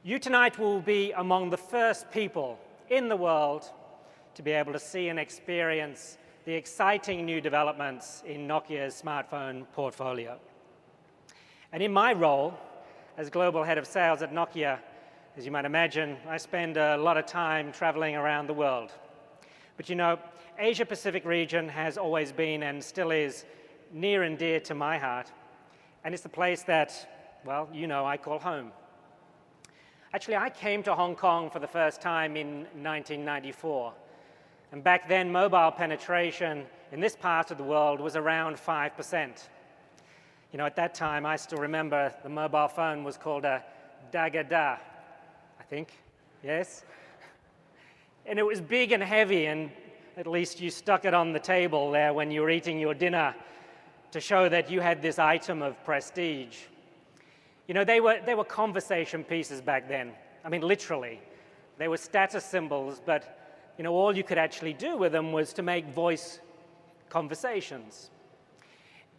You tonight will be among the first people in the world to be able to see and experience the exciting new developments in Nokia's smartphone portfolio. And in my role as Global Head of Sales at Nokia, as you might imagine, I spend a lot of time traveling around the world. But you know, Asia-Pacific region has always been and still is near and dear to my heart. And it's the place that, well, you know, I call home. Actually, I came to Hong Kong for the first time in 1994. And back then, mobile penetration in this part of the world was around 5%. You know, at that time, I still remember the mobile phone was called a da-ga-da, I think, yes? And it was big and heavy, and at least you stuck it on the table there when you were eating your dinner to show that you had this item of prestige. You know, they were conversation pieces back then. I mean, literally. They were status symbols, but, you know, all you could actually do with them was to make voice conversations.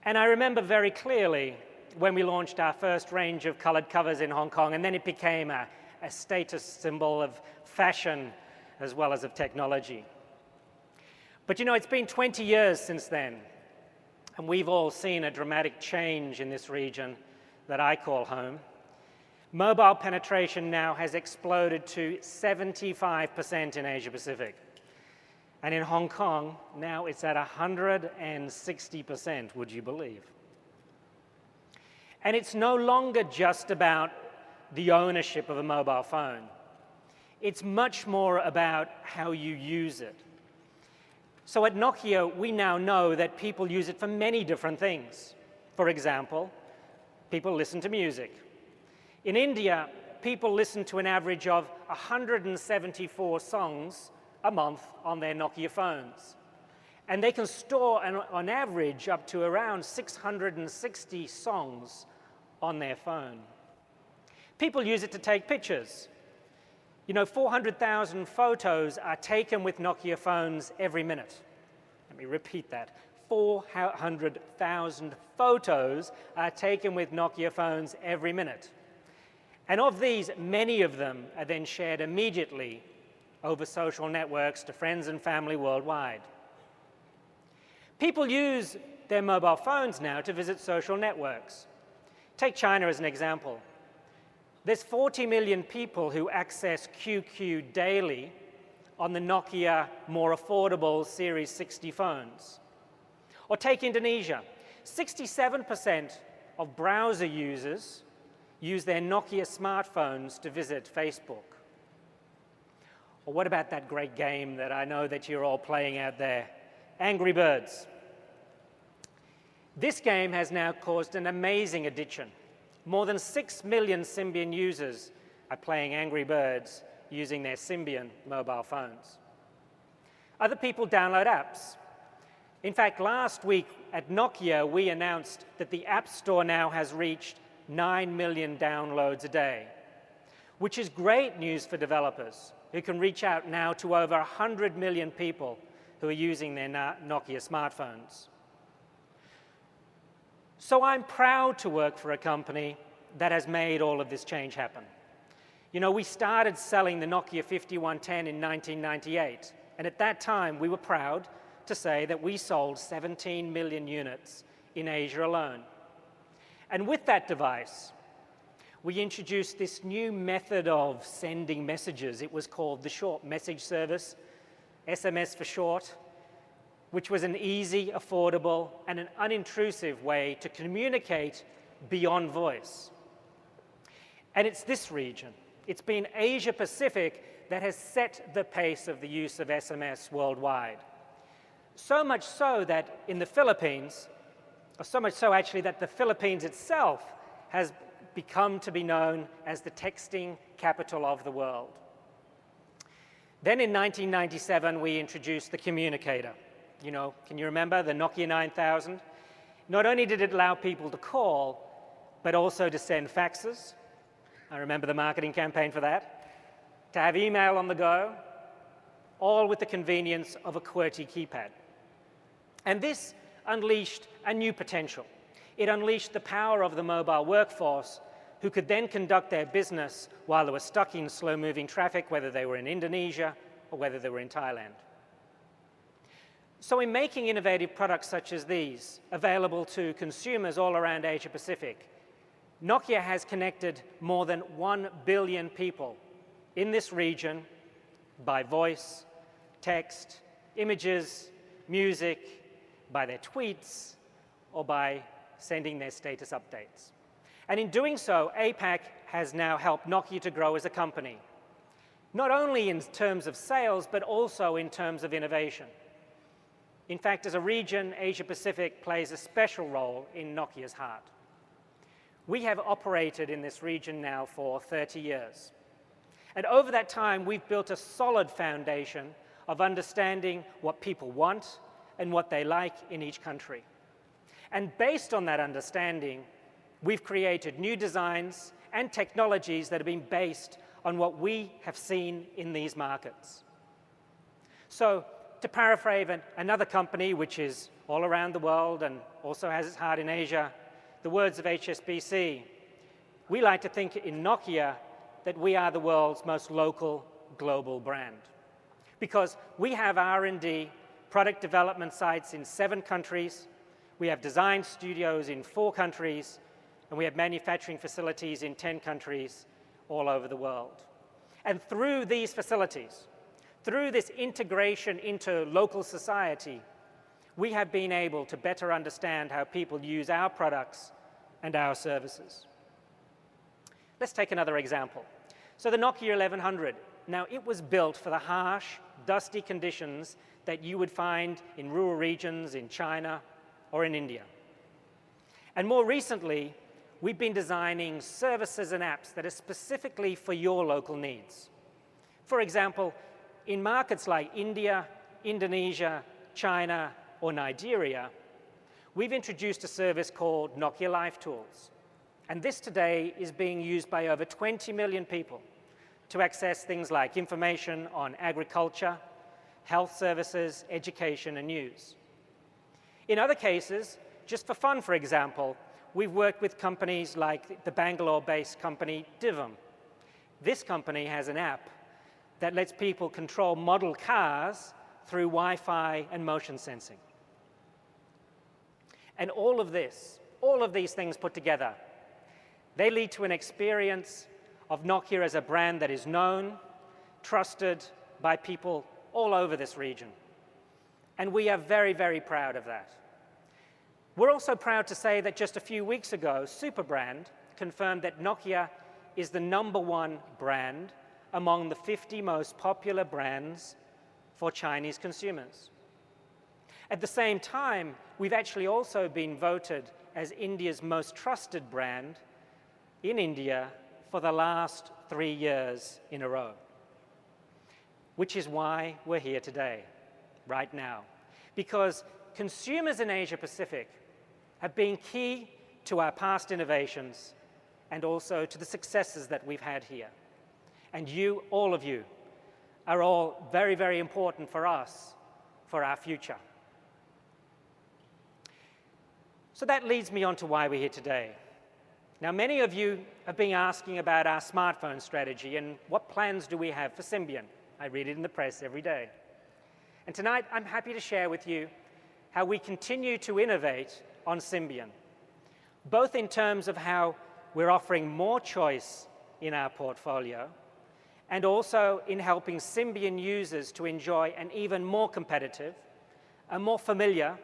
And I remember very clearly when we launched our first range of colored covers in Hong Kong, and then it became a status symbol of fashion as well as of technology. But you know, it's been 20 years since then, and we've all seen a dramatic change in this region that I call home. Mobile penetration now has exploded to 75% in Asia-Pacific. And in Hong Kong, now it's at 160%, would you believe? And it's no longer just about the ownership of a mobile phone. It's much more about how you use it. So at Nokia, we now know that people use it for many different things. For example, people listen to music. In India, people listen to an average of 174 songs a month on their Nokia phones. And they can store, on average, up to around 660 songs on their phone. People use it to take pictures. You know, 400,000 photos are taken with Nokia phones every minute. Let me repeat that. 400,000 photos are taken with Nokia phones every minute. And of these, many of them are then shared immediately over social networks to friends and family worldwide. People use their mobile phones now to visit social networks. Take China as an example. There's 40 million people who access QQ daily on the Nokia more affordable Series 60 phones. Or take Indonesia. 67% of browser users use their Nokia smartphones to visit Facebook. Or what about that great game that I know that you're all playing out there, Angry Birds? This game has now caused an amazing addiction. More than 6 million Symbian users are playing Angry Birds using their Symbian mobile phones. Other people download apps. In fact, last week at Nokia, we announced that the App Store now has reached 9 million downloads a day, which is great news for developers who can reach out now to over 100 million people who are using their Nokia smartphones. So I'm proud to work for a company that has made all of this change happen. You know, we started selling the Nokia 5110 in 1998, and at that time we were proud to say that we sold 17 million units in Asia alone. And with that device, we introduced this new method of sending messages. It was called the Short Message Service, SMS for short, which was an easy, affordable, and an unintrusive way to communicate beyond voice. And it's this region, it's been Asia-Pacific that has set the pace of the use of SMS worldwide. So much so that in the Philippines, or so much so actually that the Philippines itself has become to be known as the texting capital of the world. Then in 1997, we introduced the communicator. You know, can you remember the Nokia 9000? Not only did it allow people to call, but also to send faxes. I remember the marketing campaign for that. To have email on the go, all with the convenience of a QWERTY keypad. And this unleashed a new potential. It unleashed the power of the mobile workforce who could then conduct their business while they were stuck in slow-moving traffic, whether they were in Indonesia or whether they were in Thailand. So in making innovative products such as these available to consumers all around Asia Pacific, Nokia has connected more than 1 billion people in this region by voice, text, images, music, by their tweets, or by sending their status updates. And in doing so, APAC has now helped Nokia to grow as a company, not only in terms of sales, but also in terms of innovation. In fact, as a region, Asia Pacific plays a special role in Nokia's heart. We have operated in this region now for 30 years. And over that time, we've built a solid foundation of understanding what people want and what they like in each country. And based on that understanding, we've created new designs and technologies that have been based on what we have seen in these markets. So, to paraphrase another company which is all around the world and also has its heart in Asia, the words of HSBC, we like to think in Nokia that we are the world's most local global brand. Because we have R&D, product development sites in 7 countries, we have design studios in 4 countries, and we have manufacturing facilities in 10 countries all over the world. And through these facilities, through this integration into local society, we have been able to better understand how people use our products and our services. Let's take another example. So the Nokia 1100, now it was built for the harsh, dusty conditions that you would find in rural regions in China or in India. And more recently, we've been designing services and apps that are specifically for your local needs. For example, in markets like India, Indonesia, China, or Nigeria, we've introduced a service called Nokia Life Tools. And this today is being used by over 20 million people to access things like information on agriculture, health services, education, and news. In other cases, just for fun, for example, we've worked with companies like the Bangalore-based company Divam. This company has an app that lets people control model cars through Wi-Fi and motion sensing. And all of these things put together, they lead to an experience of Nokia as a brand that is known, trusted by people all over this region. And we are very, very proud of that. We're also proud to say that just a few weeks ago, Superbrand confirmed that Nokia is the #1 brand among the 50 most popular brands for Chinese consumers. At the same time, we've actually also been voted as India's most trusted brand in India for the last 3 years in a row. Which is why we're here today, right now. Because consumers in Asia Pacific have been key to our past innovations and also to the successes that we've had here. And you, all of you, are all very, very important for us, for our future. So that leads me on to why we're here today. Now, many of you have been asking about our smartphone strategy and what plans do we have for Symbian. I read it in the press every day. And tonight, I'm happy to share with you how we continue to innovate on Symbian, both in terms of how we're offering more choice in our portfolio, and also in helping Symbian users to enjoy an even more competitive, a more familiar,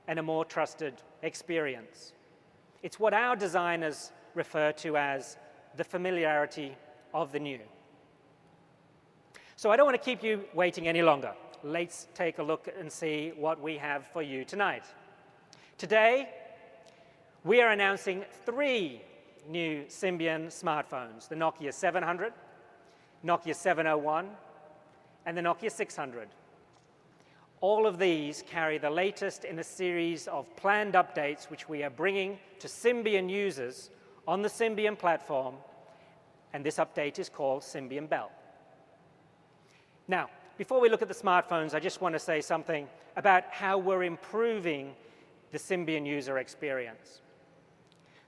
and a more trusted experience. It's what our designers refer to as the familiarity of the new. So I don't want to keep you waiting any longer. Let's take a look and see what we have for you tonight. Today, we are announcing 3 new Symbian smartphones, the Nokia 700, Nokia 701, and the Nokia 600. All of these carry the latest in a series of planned updates which we are bringing to Symbian users on the Symbian platform, and this update is called Symbian Belle. Now, before we look at the smartphones, I just want to say something about how we're improving the Symbian user experience.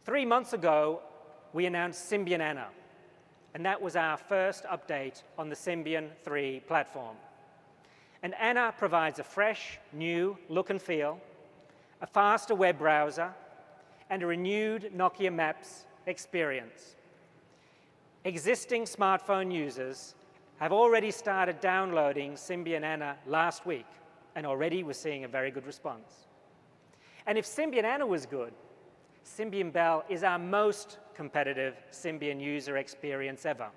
3 months ago, we announced Symbian Anna, and that was our first update on the Symbian 3 platform. And Anna provides a fresh, new look and feel, a faster web browser, and a renewed Nokia Maps experience. Existing smartphone users have already started downloading Symbian Anna last week, and already we're seeing a very good response. And if Symbian Anna was good, Symbian Belle is our most competitive Symbian user experience ever.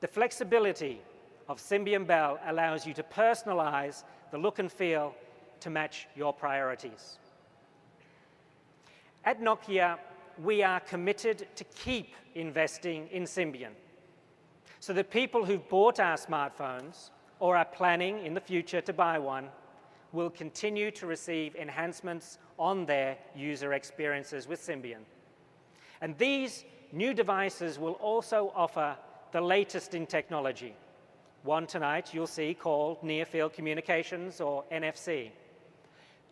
The flexibility of Symbian Belle allows you to personalize the look and feel to match your priorities. At Nokia, we are committed to keep investing in Symbian so that people who've bought our smartphones or are planning in the future to buy one will continue to receive enhancements on their user experiences with Symbian. And these new devices will also offer the latest in technology. One tonight you'll see called Near Field Communications, or NFC.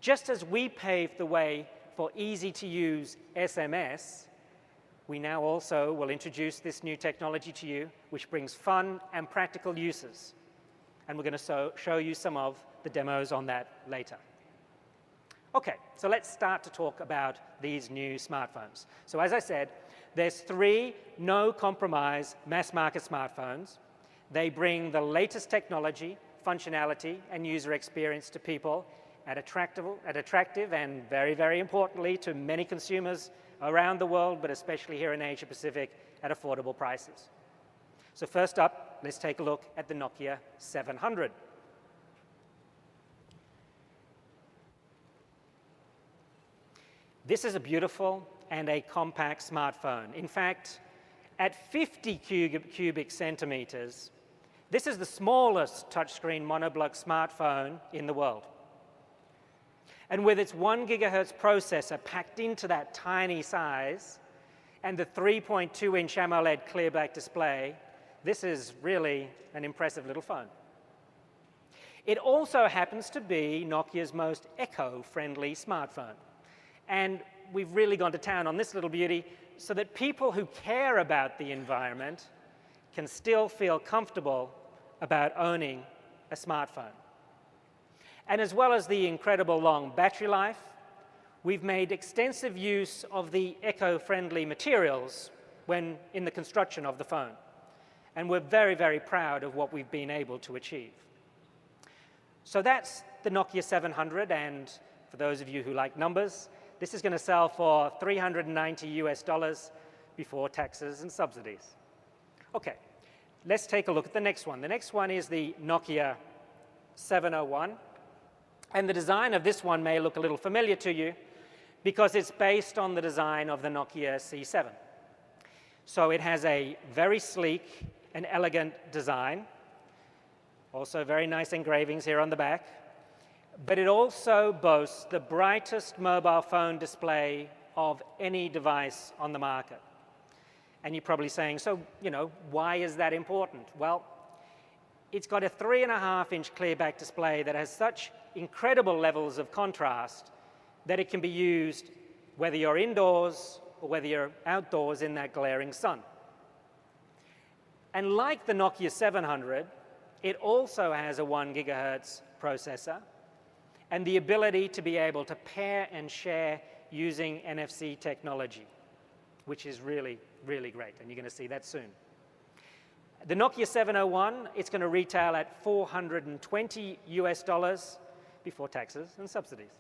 Just as we paved the way for easy-to-use SMS, we now also will introduce this new technology to you, which brings fun and practical uses. And we're going to show you some of the demos on that later. Okay, so let's start to talk about these new smartphones. So as I said, there's 3 no-compromise mass-market smartphones. They bring the latest technology, functionality, and user experience to people at attractive and very, very importantly to many consumers around the world, but especially here in Asia Pacific, at affordable prices. So first up, let's take a look at the Nokia 700. This is a beautiful and a compact smartphone. In fact, at 50 cubic centimeters, this is the smallest touchscreen monoblock smartphone in the world. And with its 1 gigahertz processor packed into that tiny size and the 3.2-inch AMOLED clear back display, this is really an impressive little phone. It also happens to be Nokia's most eco-friendly smartphone. And we've really gone to town on this little beauty so that people who care about the environment can still feel comfortable about owning a smartphone. And as well as the incredible long battery life, we've made extensive use of the eco-friendly materials when in the construction of the phone. And we're very, very proud of what we've been able to achieve. So that's the Nokia 700, and for those of you who like numbers, this is going to sell for $390 before taxes and subsidies. Okay, let's take a look at the next one. The next one is the Nokia 701. And the design of this one may look a little familiar to you because it's based on the design of the Nokia C7. So it has a very sleek and elegant design, also very nice engravings here on the back, but it also boasts the brightest mobile phone display of any device on the market. And you're probably saying, so, why is that important? Well, it's got a 3.5-inch clear back display that has such incredible levels of contrast that it can be used whether you're indoors or whether you're outdoors in that glaring sun. And like the Nokia 700, it also has a 1 gigahertz processor and the ability to be able to pair and share using NFC technology, which is really, really great, and you're going to see that soon. The Nokia 701, it's going to retail at $420 before taxes and subsidies.